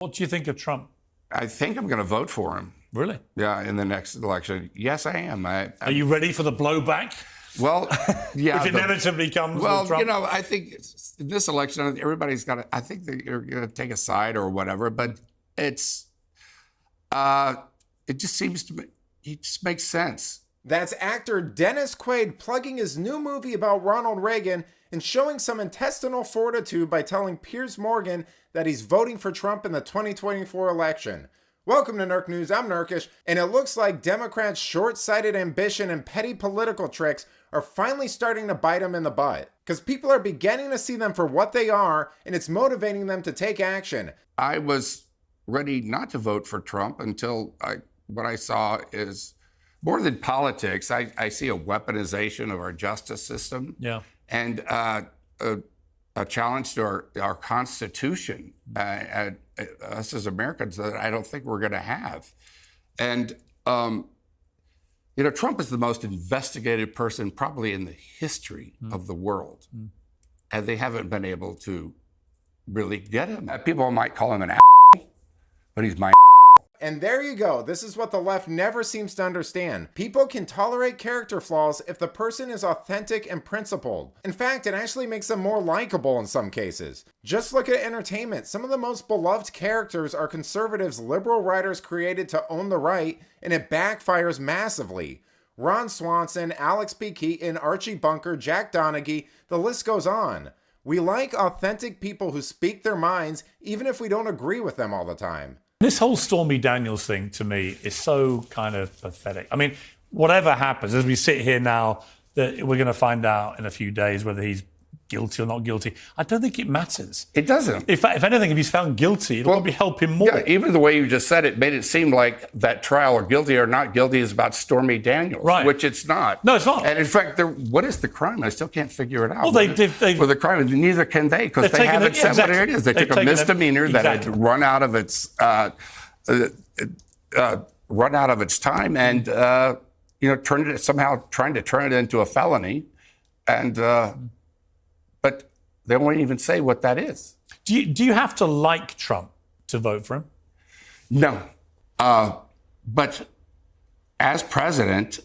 What do you think of Trump? I think I'm going to vote for him. Really? Yeah, in the next election. Yes, I am. Are you ready for the blowback? Well, yeah. Which inevitably comes with Trump? You know, I think in this election, everybody's got to, I think they're going to take a side or whatever, but it just seems to me, it just makes sense. That's actor Dennis Quaid plugging his new movie about Ronald Reagan and showing some intestinal fortitude by telling Piers Morgan that he's voting for Trump in the 2024 election. Welcome to Nerk News, I'm Nerkish, and it looks like Democrats' short-sighted ambition and petty political tricks are finally starting to bite them in the butt. Because people are beginning to see them for what they are, and it's motivating them to take action. I was ready not to vote for Trump until what I saw is more than politics. I see a weaponization of our justice system, and a challenge to our Constitution, us as Americans, that I don't think we're going to have. And you know, Trump is the most investigated person probably in the history of the world, and they haven't been able to really get him. People might call him an asshole, but he's my. And there you go. This is what the left never seems to understand. People can tolerate character flaws if the person is authentic and principled. In fact, it actually makes them more likable in some cases. Just look at entertainment. Some of the most beloved characters are conservatives liberal writers created to own the right, and it backfires massively. Ron Swanson, Alex P. Keaton, Archie Bunker, Jack Donaghy, the list goes on. We like authentic people who speak their minds, even if we don't agree with them all the time. This whole Stormy Daniels thing, to me, is so kind of pathetic. I mean, whatever happens, as we sit here now, that we're going to find out in a few days whether he's guilty or not guilty. I don't think it matters. It doesn't. If anything, if he's found guilty, it'll probably help him more. Yeah, even the way you just said it made it seem like that trial, or guilty or not guilty, is about Stormy Daniels, right? Which it's not. No, it's not. And in fact, what is the crime? I still can't figure it out. Well, the crime, neither can they, because they haven't said what it is. They took a misdemeanor that had run out of its time, and you know, trying to turn it into a felony, and but they won't even say what that is. Do you have to like Trump to vote for him? No, but as president,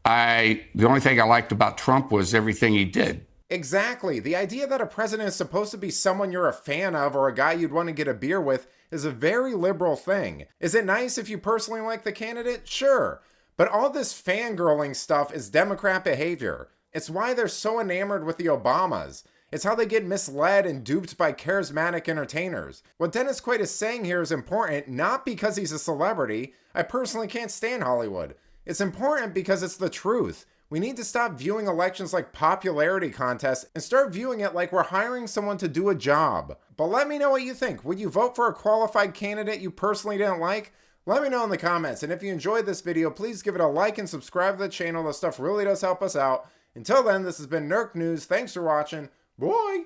the only thing I liked about Trump was everything he did. Exactly. The idea that a president is supposed to be someone you're a fan of or a guy you'd want to get a beer with is a very liberal thing. Is it nice if you personally like the candidate? Sure. But all this fangirling stuff is Democrat behavior. It's why they're so enamored with the Obamas. It's how they get misled and duped by charismatic entertainers. What Dennis Quaid is saying here is important, not because he's a celebrity. I personally can't stand Hollywood. It's important because it's the truth. We need to stop viewing elections like popularity contests and start viewing it like we're hiring someone to do a job. But let me know what you think. Would you vote for a qualified candidate you personally didn't like? Let me know in the comments. And if you enjoyed this video, please give it a like and subscribe to the channel. That stuff really does help us out. Until then, this has been Nerk News. Thanks for watching. Bye!